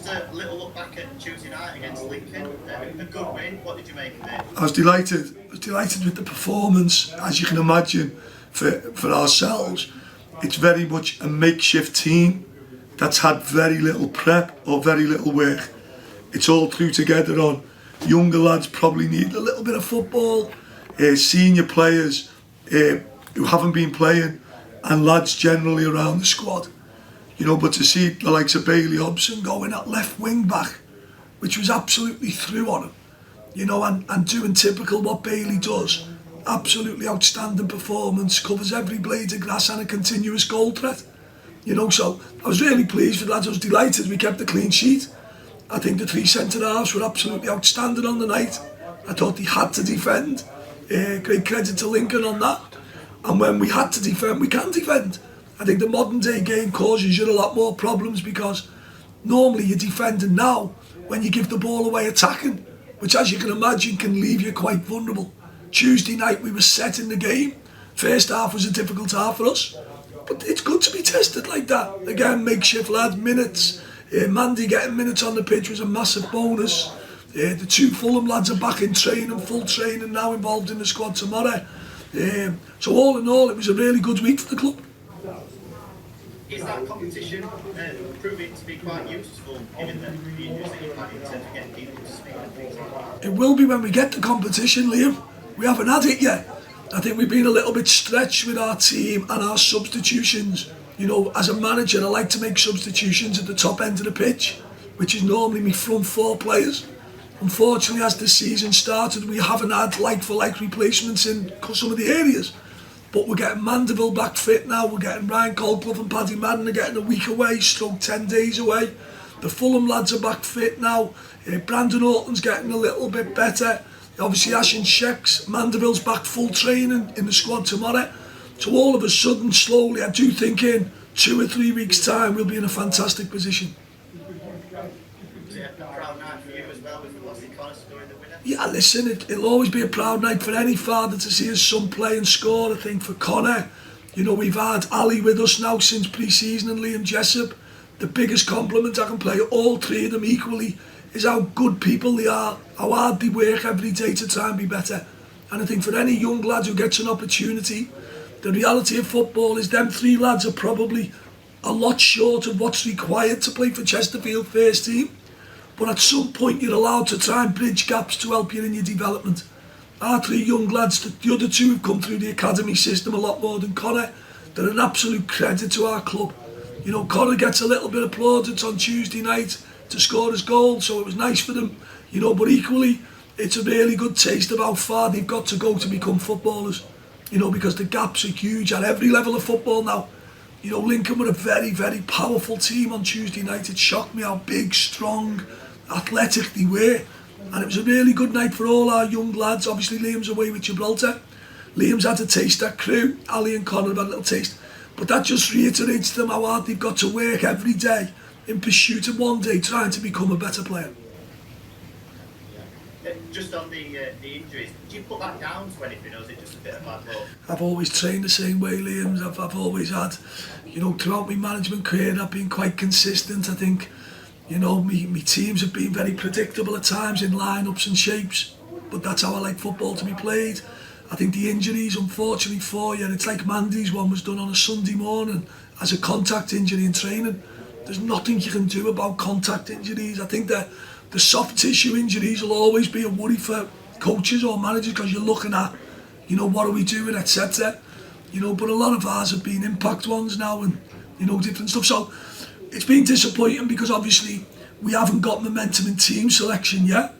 Just a little look back at Tuesday night against Lincoln. A good win. What did you make of it? I was delighted. I was delighted with the performance. As you can imagine, for ourselves, it's very much a makeshift team that's had very little prep or very little work. It's all threw together on younger lads probably need a little bit of football, senior players who haven't been playing, and lads generally around the squad. You know, but to see the likes of Bailey Hobson going at left wing back, which was absolutely through on him, you know, and doing typical what Bailey does, absolutely outstanding performance, covers every blade of grass and a continuous goal threat. You know, so I was really pleased with that. I was delighted we kept the clean sheet. I think the three centre-halves were absolutely outstanding on the night. I thought they had to defend. Great credit to Lincoln on that. And when we had to defend, we can defend. I think the modern day game causes you a lot more problems because normally you're defending now when you give the ball away attacking, which as you can imagine can leave you quite vulnerable. Tuesday night we were set in the game. First half was a difficult half for us. But it's good to be tested like that. Again, makeshift lads, minutes. Mandy getting minutes on the pitch was a massive bonus. The two Fulham lads are back in training, full training now, involved in the squad tomorrow. So all in all, it was a really good week for the club. Is that competition proving to be quite useful, given the injuries that you've had in terms of getting people to speed and things like that? It will be when we get to competition, Liam. We haven't had it yet. I think we've been a little bit stretched with our team and our substitutions. You know, as a manager, I like to make substitutions at the top end of the pitch, which is normally my front four players. Unfortunately, as the season started, we haven't had like-for-like replacements in some of the areas. But we're getting Mandeville back fit now, we're getting Ryan Colclough and Paddy Madden are getting a week away, stroke 10 days away. The Fulham lads are back fit now. Brandon Orton's getting a little bit better. Obviously Ashen Sheks, Mandeville's back full training in the squad tomorrow. So all of a sudden, slowly, I do think in 2 or 3 weeks' time, we'll be in a fantastic position. Was it a proud night for you as well with Wesley Connor scoring the winner? Yeah, listen, it'll always be a proud night for any father to see his son play and score. I think for Connor, you know, we've had Ali with us now since pre-season and Liam Jessup. The biggest compliment I can pay all three of them equally is how good people they are, how hard they work every day to try and be better. And I think for any young lad who gets an opportunity, the reality of football is them three lads are probably a lot short of what's required to play for Chesterfield first team. But at some point you're allowed to try and bridge gaps to help you in your development. Our three young lads, the other two have come through the academy system a lot more than Connor. They're an absolute credit to our club. You know, Connor gets a little bit of plaudits on Tuesday night to score his goal, so it was nice for them. You know, but equally, it's a really good taste of how far they've got to go to become footballers. You know, because the gaps are huge at every level of football now. You know, Lincoln were a very, very powerful team on Tuesday night. It shocked me how big, strong, athletic they were. And it was a really good night for all our young lads. Obviously, Liam's away with Gibraltar. Liam's had a taste, that crew. Ali and Connor have had a little taste. But that just reiterates to them how hard they've got to work every day in pursuit of one day trying to become a better player. Just on the injuries, do you put that down to anything, or is it just a bit of bad luck? I've always trained the same way, Liam. I've always had, you know, throughout my management career, I've been quite consistent. I think, you know, my teams have been very predictable at times in lineups and shapes, but that's how I like football to be played. I think the injuries, unfortunately for you, it's like Mandy's one was done on a Sunday morning as a contact injury in training. There's nothing you can do about contact injuries. I think that the soft tissue injuries will always be a worry for coaches or managers because you're looking at, you know, what are we doing, etc. You know, but a lot of ours have been impact ones now and, you know, different stuff. So it's been disappointing because obviously we haven't got momentum in team selection yet.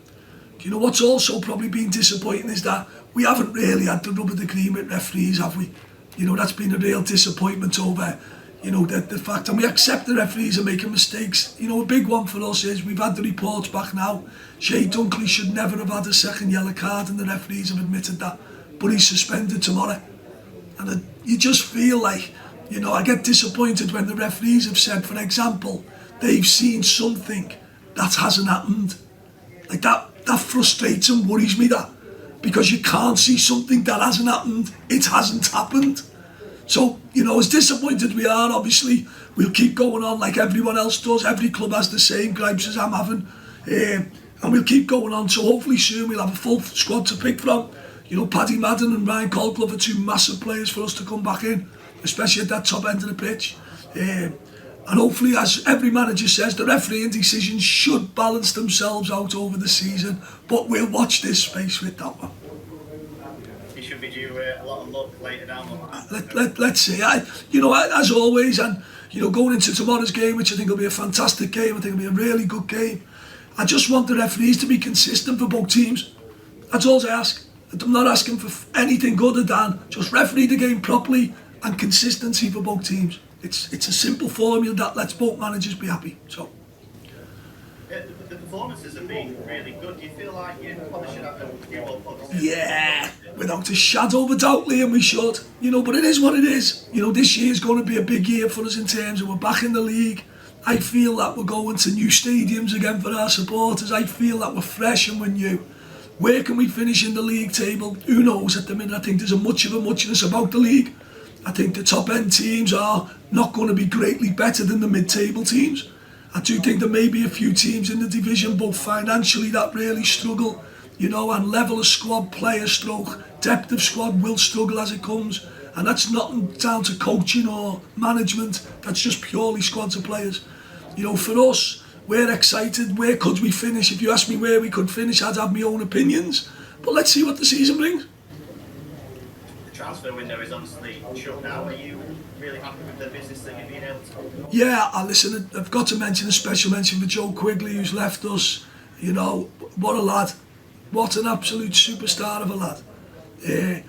You know, what's also probably been disappointing is that we haven't really had the rub of the green with referees, have we? You know, that's been a real disappointment over, you know, the fact, and we accept the referees are making mistakes. You know, a big one for us is we've had the reports back now. Shay Dunkley should never have had a second yellow card and the referees have admitted that, but he's suspended tomorrow. And you just feel like, you know, I get disappointed when the referees have said, for example, they've seen something that hasn't happened. Like that frustrates and worries me, that, because you can't see something that hasn't happened, it hasn't happened. So, you know, as disappointed we are, obviously, we'll keep going on like everyone else does. Every club has the same gripes as I'm having. And we'll keep going on. So hopefully soon we'll have a full squad to pick from. You know, Paddy Madden and Ryan Colclough are two massive players for us to come back in, especially at that top end of the pitch. And hopefully, as every manager says, the refereeing decisions should balance themselves out over the season. But we'll watch this space with that one. You should be due a lot of luck later down. Let's see. You know, as always, and you know, going into tomorrow's game, which I think will be a fantastic game, I think it'll be a really good game. I just want the referees to be consistent for both teams. That's all I ask. I'm not asking for anything other than just referee the game properly and consistency for both teams. It's a simple formula that lets both managers be happy. So. The performances have been really good. Do you feel like you probably should have a few more points? Yeah, without a shadow of a doubt, Liam, we should. You know, but it is what it is. You know, this year's going to be a big year for us in terms of we're back in the league. I feel that we're going to new stadiums again for our supporters. I feel that we're fresh and we're new. Where can we finish in the league table? Who knows at the minute? I think there's a much of a muchness about the league. I think the top end teams are not going to be greatly better than the mid-table teams. I do think there may be a few teams in the division, both financially, that really struggle, you know, and level of squad, player stroke, depth of squad will struggle as it comes. And that's not down to coaching or management, that's just purely squads of players. You know, for us, we're excited. Where could we finish? If you ask me where we could finish, I'd have my own opinions. But let's see what the season brings. The transfer window is obviously shut now. Are you really happy with the business that you've been able to? Yeah, listen, I've got to mention a special mention for Joe Quigley, who's left us. You know, what a lad. What an absolute superstar of a lad.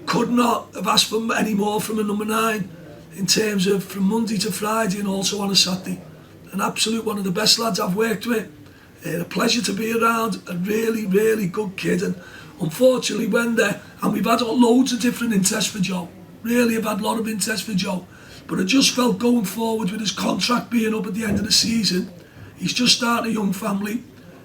Could not have asked for any more from a number 9 in terms of from Monday to Friday and also on a Saturday. An absolute one of the best lads I've worked with. A pleasure to be around. A really, really good kid. And unfortunately, when there, and we've had loads of different interests for Joe. Really have had a lot of interest for Joe. But I just felt going forward with his contract being up at the end of the season, he's just starting a young family,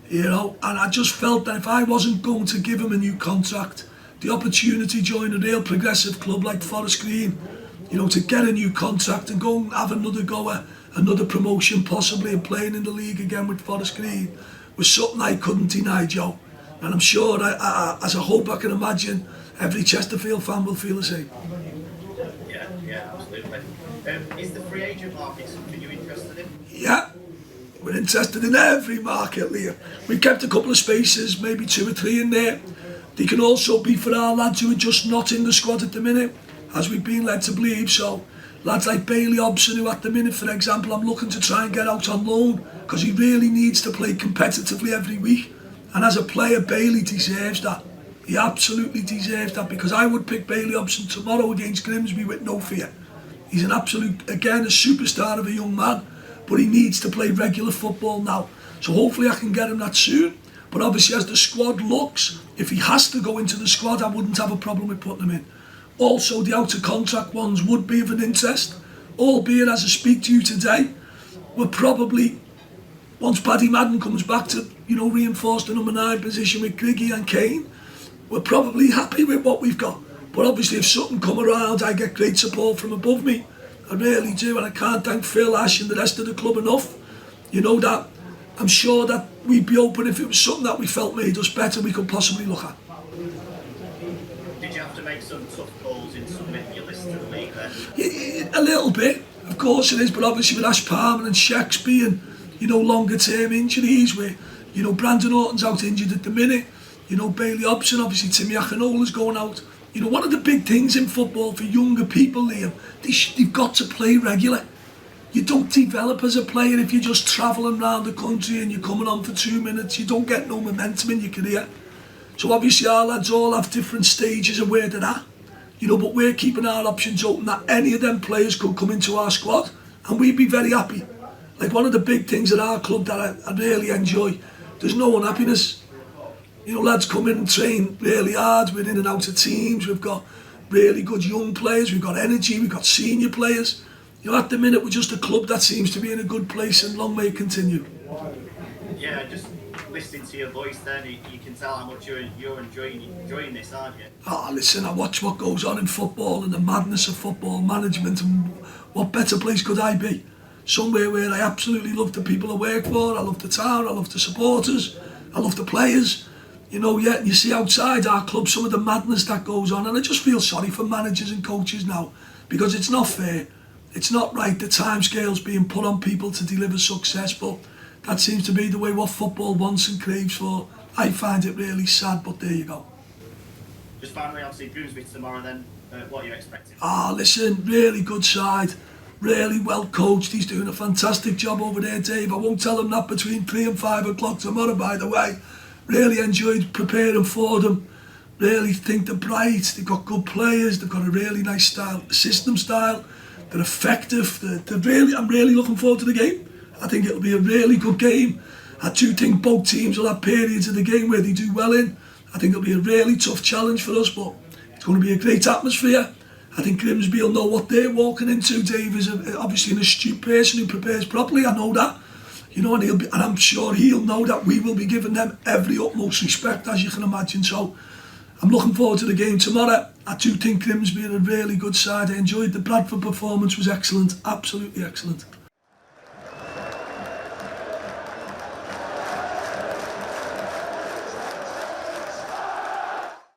you know, and I just felt that if I wasn't going to give him a new contract, the opportunity to join a real progressive club like Forest Green, you know, to get a new contract and go and have another go at another promotion possibly and playing in the league again with Forest Green was something I couldn't deny Joe. And I'm sure, as I hope I can imagine, every Chesterfield fan will feel the same. Yeah, absolutely. Is the free agent market something you're interested in? Yeah, we're interested in every market, Liam. We've kept a couple of spaces, maybe 2 or 3 in there. They can also be for our lads who are just not in the squad at the minute, as we've been led to believe. So lads like Bailey Hobson, who at the minute, for example, I'm looking to try and get out on loan because he really needs to play competitively every week. And as a player, Bailey deserves that. He absolutely deserves that, because I would pick Bailey Hobson tomorrow against Grimsby with no fear. He's an absolute, again, a superstar of a young man, but he needs to play regular football now. So hopefully I can get him that soon. But obviously as the squad looks, if he has to go into the squad, I wouldn't have a problem with putting him in. Also, the out of contract ones would be of an interest, albeit as I speak to you today, we're probably, once Paddy Madden comes back to, you know, reinforce the number 9 position with Griggy and Kane, we're probably happy with what we've got. But obviously if something come around, I get great support from above me. I really do, and I can't thank Phil, Ash and the rest of the club enough. You know, that I'm sure that we'd be open if it was something that we felt made us better we could possibly look at. Did you have to make some tough calls in submitting your list to the league then? Yeah, a little bit, of course it is, but obviously with Ash Palmer and Shakespeare and, you know, longer term injuries where, you know, Brandon Orton's out injured at the minute, you know, Bailey Hobson, obviously Timmy Akinola's going out. You know, one of the big things in football for younger people, Liam, they've got to play regular. You don't develop as a player if you're just travelling around the country and you're coming on for 2 minutes. You don't get no momentum in your career. So obviously our lads all have different stages of where they're at. You know, but we're keeping our options open that any of them players could come into our squad and we'd be very happy. Like one of the big things at our club that I really enjoy, there's no unhappiness. You know, lads come in and train really hard. We're in and out of teams. We've got really good young players. We've got energy. We've got senior players. You know, at the minute, we're just a club that seems to be in a good place, and long may it continue. Yeah, just listening to your voice then, you can tell how much you're enjoying this, aren't you? Oh, listen, I watch what goes on in football and the madness of football management, and what better place could I be? Somewhere where I absolutely love the people I work for, I love the town, I love the supporters, I love the players. You know, yet you see outside our club some of the madness that goes on, and I just feel sorry for managers and coaches now, because it's not fair. It's not right, the timescales being put on people to deliver success, but that seems to be the way what football wants and craves for. I find it really sad, but there you go. Just finally, obviously, Grimsby tomorrow then, what are you expecting? Listen, really good side, really well coached. He's doing a fantastic job over there, Dave. I won't tell him that between 3 and 5 o'clock tomorrow, by the way. Really enjoyed preparing for them. Really think they're bright, they've got good players, they've got a really nice style, system style. They're effective. I'm really looking forward to the game. I think it'll be a really good game. I do think both teams will have periods of the game where they do well in. I think it'll be a really tough challenge for us, but it's going to be a great atmosphere. I think Grimsby will know what they're walking into. Dave is obviously an astute person who prepares properly. I know that. You know, and I'm sure he'll know that we will be giving them every utmost respect, as you can imagine. So I'm looking forward to the game tomorrow. I do think Grimsby are a really good side. I enjoyed the Bradford performance, was excellent, absolutely excellent.